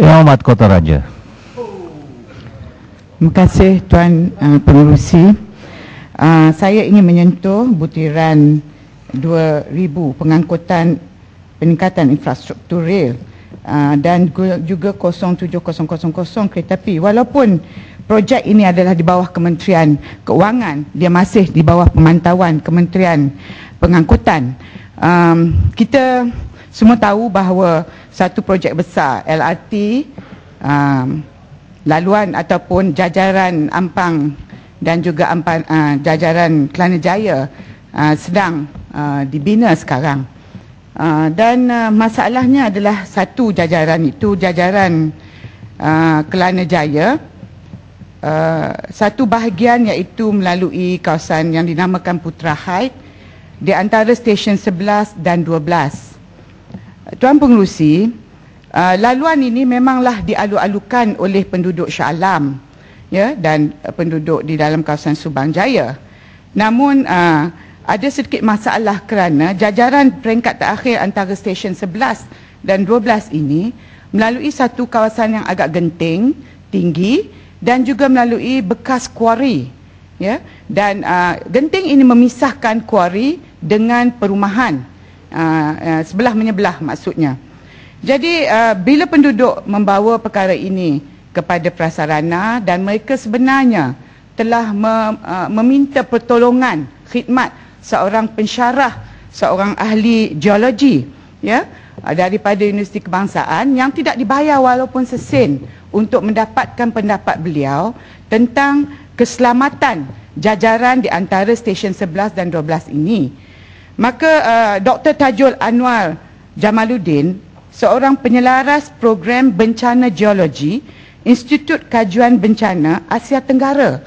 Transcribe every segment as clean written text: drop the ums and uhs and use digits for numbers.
Yang Amat Kota Raja. Terima kasih Tuan Pengerusi. Saya ingin menyentuh butiran 2,000 pengangkutan peningkatan infrastruktur rel dan juga 07000 kereta api. Walaupun projek ini adalah di bawah Kementerian Keuangan, dia masih di bawah pemantauan Kementerian Pengangkutan. Kita semua tahu bahawa satu projek besar LRT, laluan ataupun jajaran Ampang dan juga jajaran Kelana Jaya sedang dibina sekarang. Dan masalahnya adalah satu jajaran itu, jajaran Kelana Jaya, satu bahagian iaitu melalui kawasan yang dinamakan Putra Heights di antara stesen 11 dan 12. Tuan Pengerusi, laluan ini memanglah dialu-alukan oleh penduduk Shah Alam, ya, dan penduduk di dalam kawasan Subang Jaya. Namun ada sedikit masalah kerana jajaran peringkat terakhir antara stesen 11 dan 12 ini melalui satu kawasan yang agak genting, tinggi dan juga melalui bekas kuari, ya. Dan genting ini memisahkan kuari dengan perumahan, sebelah menyebelah maksudnya. Jadi bila penduduk membawa perkara ini kepada prasarana dan mereka sebenarnya telah meminta pertolongan khidmat seorang pensyarah, seorang ahli geologi, ya, daripada Universiti Kebangsaan yang tidak dibayar walaupun sen untuk mendapatkan pendapat beliau tentang keselamatan jajaran di antara stesen 11 dan 12 ini. Maka Dr. Tajul Anwar Jamaluddin, seorang penyelaras program bencana geologi Institut Kajuan Bencana Asia Tenggara,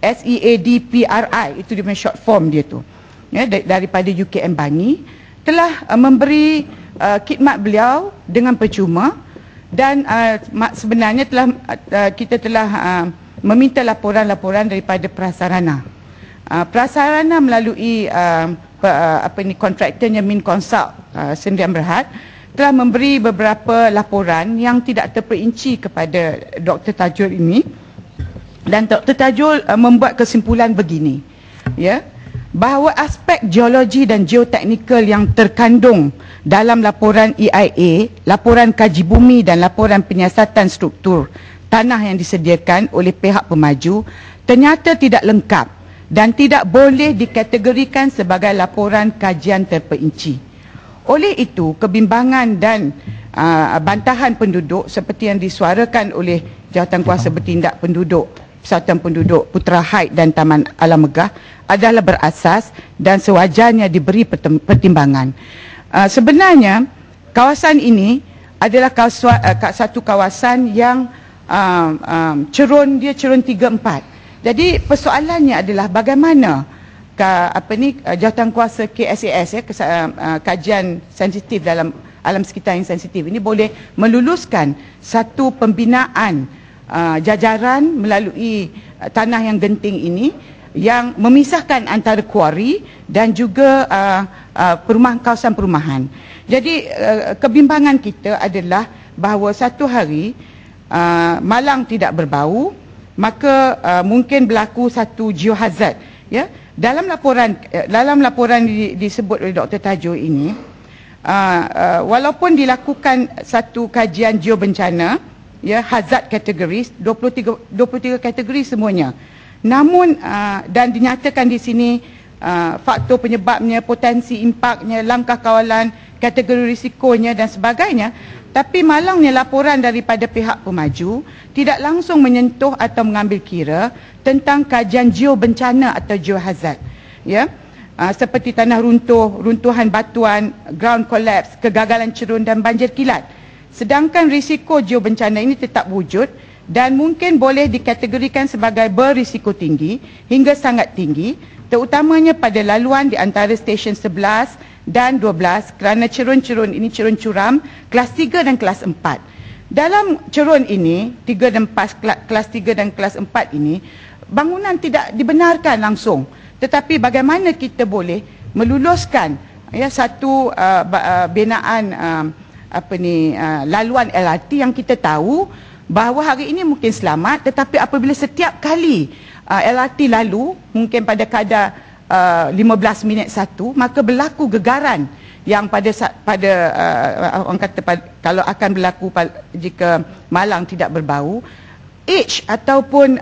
SEADPRI, itu dia punya short form dia tu, ya, daripada UKM Bangi, telah memberi khidmat beliau dengan percuma. Dan sebenarnya kita telah meminta laporan-laporan daripada prasarana. Prasarana melalui kontraktornya Min Consult Sdn Bhd telah memberi beberapa laporan yang tidak terperinci kepada Dr. Tajul ini, dan Dr. Tajul membuat kesimpulan begini, ya, bahawa aspek geologi dan geoteknikal yang terkandung dalam laporan EIA, laporan kaji bumi dan laporan penyiasatan struktur tanah yang disediakan oleh pihak pemaju ternyata tidak lengkap dan tidak boleh dikategorikan sebagai laporan kajian terperinci. Oleh itu, kebimbangan dan bantahan penduduk seperti yang disuarakan oleh Jawatankuasa Bertindak Penduduk, Persatuan Penduduk Putra Heights dan Taman Alam Megah adalah berasas dan sewajarnya diberi pertimbangan. Sebenarnya kawasan ini adalah satu kawasan yang cerun 3-4. Jadi persoalannya adalah bagaimana Jawatankuasa KSAS, kajian sensitif dalam alam sekitar yang sensitif ini boleh meluluskan satu pembinaan jajaran melalui tanah yang genting ini yang memisahkan antara kuari dan juga kawasan perumahan. Jadi kebimbangan kita adalah bahawa satu hari malang tidak berbau, maka mungkin berlaku satu geohazard, ya. Dalam laporan disebut oleh Dr. Tajul ini, walaupun dilakukan satu kajian geobencana, ya, hazard kategoris 23 kategori semuanya, namun dan dinyatakan di sini faktor penyebabnya, potensi impaknya, langkah kawalan, kategori risikonya dan sebagainya, tapi malangnya laporan daripada pihak pemaju tidak langsung menyentuh atau mengambil kira tentang kajian geobencana atau geohazard, ya, seperti tanah runtuh, runtuhan batuan, ground collapse, kegagalan cerun dan banjir kilat. Sedangkan risiko geobencana ini tetap wujud dan mungkin boleh dikategorikan sebagai berisiko tinggi hingga sangat tinggi, terutamanya pada laluan di antara stesen 11 dan 12 kerana cerun-cerun ini cerun curam kelas 3 dan kelas 4. Dalam cerun ini, kelas 3 dan kelas 4 ini, bangunan tidak dibenarkan langsung. Tetapi bagaimana kita boleh meluluskan, ya, satu binaan laluan LRT yang kita tahu bahawa hari ini mungkin selamat, tetapi apabila setiap kali LRT lalu mungkin pada kadar 15 minit satu, maka berlaku gegaran yang orang kata kalau akan berlaku jika malang tidak berbau, edge ataupun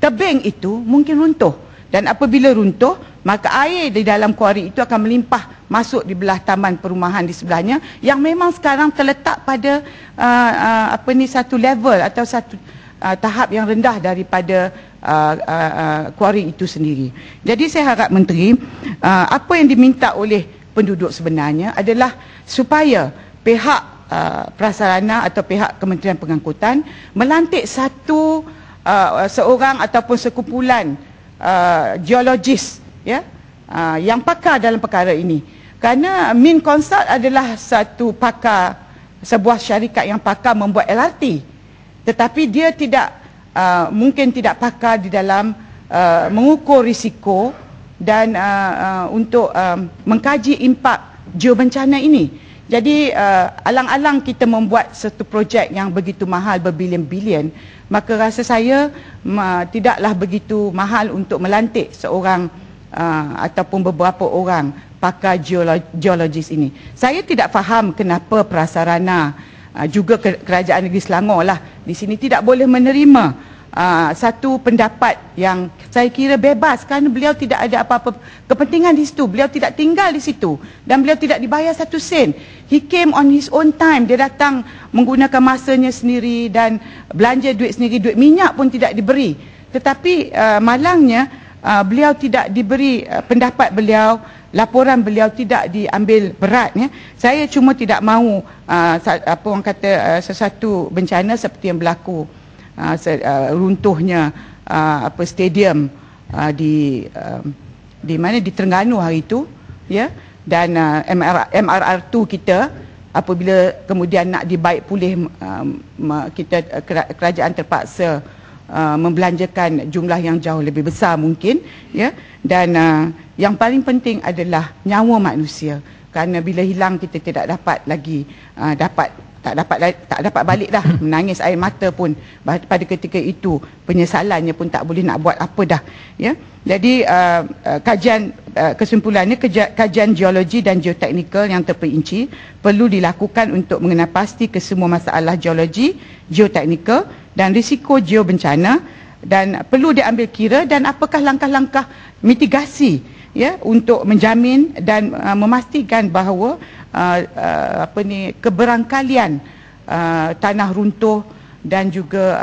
tebing itu mungkin runtuh, dan apabila runtuh maka air di dalam kuari itu akan melimpah masuk di belah taman perumahan di sebelahnya yang memang sekarang terletak pada satu level atau satu tahap yang rendah daripada kuari itu sendiri. Jadi saya harap Menteri, apa yang diminta oleh penduduk sebenarnya adalah supaya pihak prasarana atau pihak Kementerian Pengangkutan melantik seorang ataupun sekumpulan geologis yang pakar dalam perkara ini. Kerana Minconsult adalah sebuah syarikat yang pakar membuat LRT, tetapi dia mungkin tidak pakar di dalam mengukur risiko dan untuk mengkaji impak geobencana ini. Jadi alang-alang kita membuat satu projek yang begitu mahal berbilion-bilion, maka rasa saya tidaklah begitu mahal untuk melantik seorang ataupun beberapa orang pakar geologis ini. Saya tidak faham kenapa prasarana juga Kerajaan Negeri Selangor lah di sini tidak boleh menerima satu pendapat yang saya kira bebas, kerana beliau tidak ada apa-apa kepentingan di situ, beliau tidak tinggal di situ dan beliau tidak dibayar satu sen. He came on his own time, dia datang menggunakan masanya sendiri dan belanja duit sendiri, duit minyak pun tidak diberi. Tetapi malangnya beliau tidak diberi pendapat beliau, laporan beliau tidak diambil berat. Saya cuma tidak mahu sesuatu bencana seperti yang berlaku runtuhnya stadium di Terengganu hari itu, dan MRR2 kita apabila kemudian nak dibaik pulih, kerajaan terpaksa membelanjakan jumlah yang jauh lebih besar mungkin, dan yang paling penting adalah nyawa manusia, kerana bila hilang kita tidak dapat lagi tak dapat balik dah, menangis air mata pun pada ketika itu, penyesalannya pun tak boleh nak buat apa dah. Jadi kesimpulannya, kajian geologi dan geoteknikal yang terperinci perlu dilakukan untuk mengenal pasti kesemua masalah geologi, geoteknikal dan risiko geobencana, dan perlu diambil kira dan apakah langkah-langkah mitigasi untuk menjamin dan memastikan bahawa keberangkalian tanah runtuh dan juga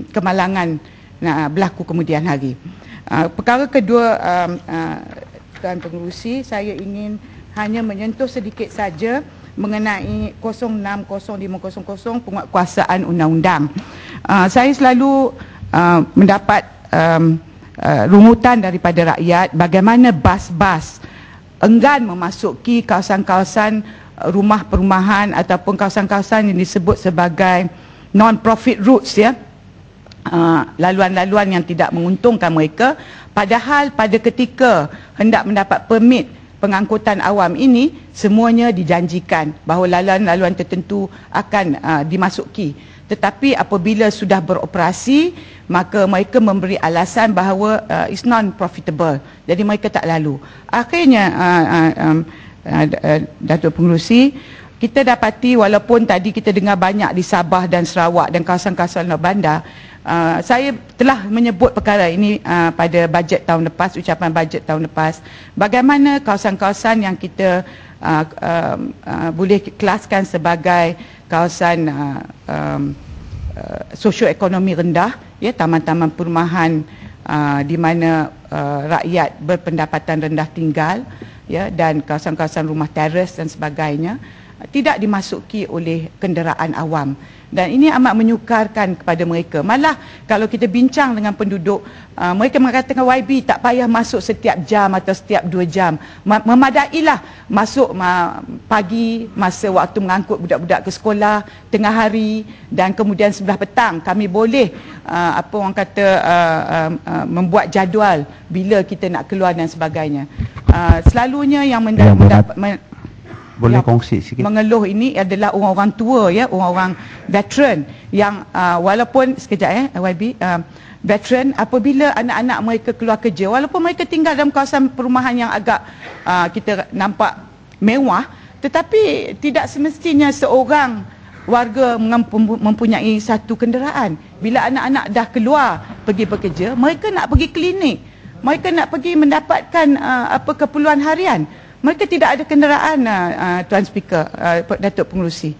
kemalangan berlaku kemudian hari. Perkara kedua, Tuan Pengerusi, saya ingin hanya menyentuh sedikit saja mengenai 060500 penguatkuasaan undang-undang. Saya selalu mendapat rungutan daripada rakyat bagaimana bas-bas enggan memasuki kawasan-kawasan rumah perumahan ataupun kawasan-kawasan yang disebut sebagai non-profit routes, laluan-laluan yang tidak menguntungkan mereka, padahal pada ketika hendak mendapat permit pengangkutan awam ini semuanya dijanjikan bahawa laluan-laluan tertentu akan dimasuki, tetapi apabila sudah beroperasi maka mereka memberi alasan bahawa it's non-profitable, jadi mereka tak lalu. Akhirnya Datuk Pengerusi, kita dapati walaupun tadi kita dengar banyak di Sabah dan Sarawak dan kawasan-kawasan luar bandar, saya telah menyebut perkara ini pada bajet tahun lepas, ucapan bajet tahun lepas, bagaimana kawasan-kawasan yang kita boleh kelaskan sebagai kawasan sosioekonomi rendah, taman-taman perumahan di mana rakyat berpendapatan rendah tinggal, dan kawasan-kawasan rumah teres dan sebagainya tidak dimasuki oleh kenderaan awam, dan ini amat menyukarkan kepada mereka. Malah kalau kita bincang dengan penduduk, mereka mengatakan YB tak payah masuk setiap jam atau setiap 2 jam, memadailah masuk pagi masa waktu mengangkut budak-budak ke sekolah, tengah hari, dan kemudian sebelah petang kami boleh membuat jadual bila kita nak keluar dan sebagainya. Selalunya yang Boleh kongsi sikit? Mengeluh ini adalah orang-orang tua, ya, orang-orang veteran yang walaupun sekejap YB, veteran apabila anak-anak mereka keluar kerja, walaupun mereka tinggal dalam kawasan perumahan yang agak kita nampak mewah, tetapi tidak semestinya seorang warga mempunyai satu kenderaan. Bila anak-anak dah keluar pergi bekerja, mereka nak pergi klinik, mereka nak pergi mendapatkan keperluan harian. Mereka tidak ada kenderaan, Tuan Speaker, Datuk Pengerusi.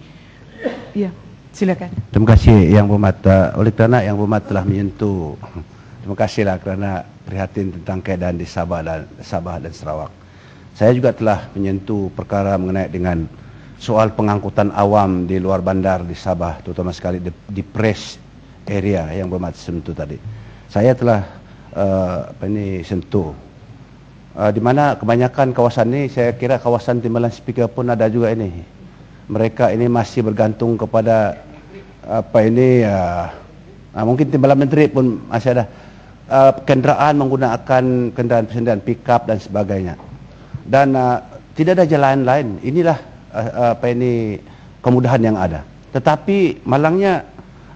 Ya, silakan. Terima kasih Yang Berhormat. Oleh kerana Yang Berhormat telah menyentuh, terima kasihlah kerana prihatin tentang keadaan di Sabah dan Sarawak. Saya juga telah menyentuh perkara mengenai dengan soal pengangkutan awam di luar bandar di Sabah, terutama sekali di press area Yang Berhormat sentuh tadi. Saya telah sentuh. Di mana kebanyakan kawasan ini, saya kira kawasan Timbalan Speaker pun ada juga ini. Mereka ini masih bergantung kepada mungkin Timbalan Menteri pun masih ada kenderaan menggunakan kenderaan persendirian, pick-up dan sebagainya. Dan tidak ada jalan lain. Inilah kemudahan yang ada. Tetapi malangnya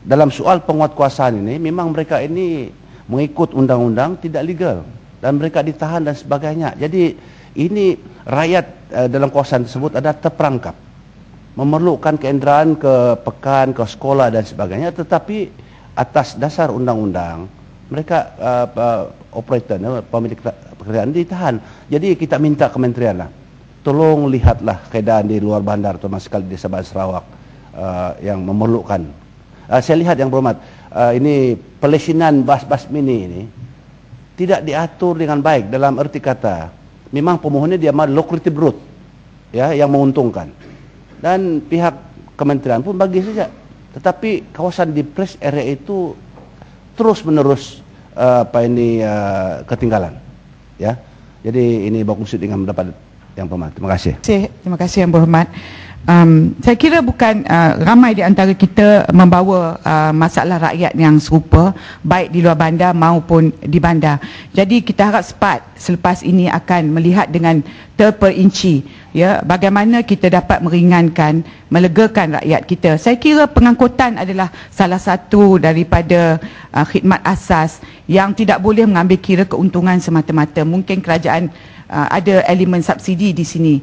dalam soal penguatkuasaan ini, memang mereka ini mengikut undang-undang tidak legal. Dan mereka ditahan dan sebagainya. Jadi ini rakyat dalam kawasan tersebut ada terperangkap, memerlukan kenderaan ke pekan, ke sekolah dan sebagainya. Tetapi atas dasar undang-undang mereka operator, pemilik pekerjaan ditahan. Jadi kita minta kementerian lah, tolong lihatlah keadaan di luar bandar, terutama sekali di Sabah Sarawak yang memerlukan. Saya lihat Yang Berhormat, ini pelesinan bas-bas mini ini tidak diatur dengan baik. Dalam erti kata, memang pemohonnya dia mahu lucrative route, ya, yang menguntungkan, dan pihak kementerian pun bagi saja. Tetapi kawasan di press area itu terus menerus ketinggalan, ya. Jadi ini berfungsi dengan mendapat Yang Berhormat. Terima kasih. Terima kasih Yang Berhormat. Saya kira bukan ramai di antara kita membawa masalah rakyat yang serupa, baik di luar bandar maupun di bandar. Jadi kita harap SPAT selepas ini akan melihat dengan terperinci, ya, bagaimana kita dapat meringankan, melegakan rakyat kita. Saya kira pengangkutan adalah salah satu daripada khidmat asas yang tidak boleh mengambil kira keuntungan semata-mata. Mungkin kerajaan ada elemen subsidi di sini.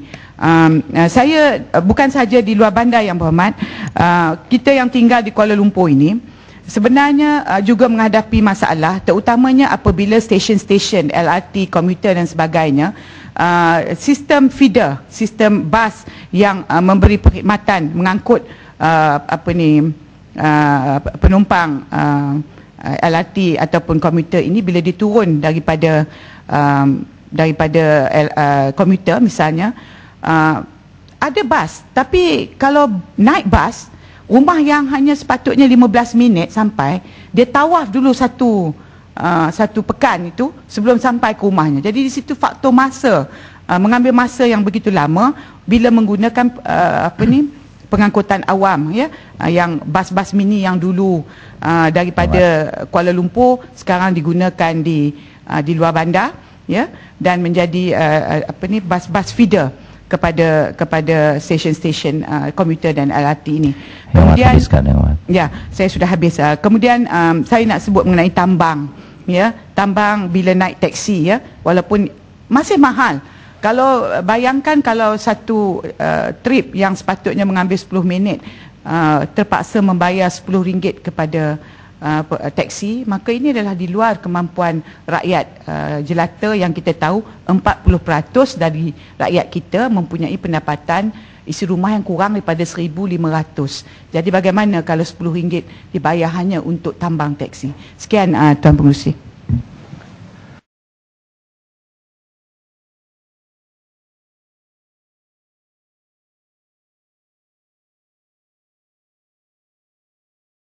Saya bukan saja di luar bandar Yang Berhormat, kita yang tinggal di Kuala Lumpur ini sebenarnya juga menghadapi masalah, terutamanya apabila stesen-stesen LRT, komuter dan sebagainya, sistem feeder, sistem bas yang memberi perkhidmatan mengangkut penumpang LRT ataupun komuter ini, bila diturun daripada komuter misalnya, ada bas, tapi kalau naik bas, rumah yang hanya sepatutnya 15 minit sampai, dia tawaf dulu satu pekan itu sebelum sampai ke rumahnya. Jadi di situ faktor masa, mengambil masa yang begitu lama bila menggunakan pengangkutan awam, ya, yang bas-bas mini yang dulu daripada Kuala Lumpur sekarang digunakan di luar bandar, ya, dan menjadi bas-bas feeder kepada stesen-stesen komuter dan LRT ini. Kemudian, ya, saya sudah habis. Kemudian saya nak sebut mengenai tambang, ya, tambang bila naik teksi, ya, walaupun masih mahal. Kalau bayangkan kalau satu trip yang sepatutnya mengambil 10 minit terpaksa membayar RM10 kepada teksi, maka ini adalah di luar kemampuan rakyat jelata yang kita tahu 40% dari rakyat kita mempunyai pendapatan isi rumah yang kurang daripada 1,500. Jadi bagaimana kalau RM10 dibayar hanya untuk tambang teksi? Sekian Tuan Pengerusi.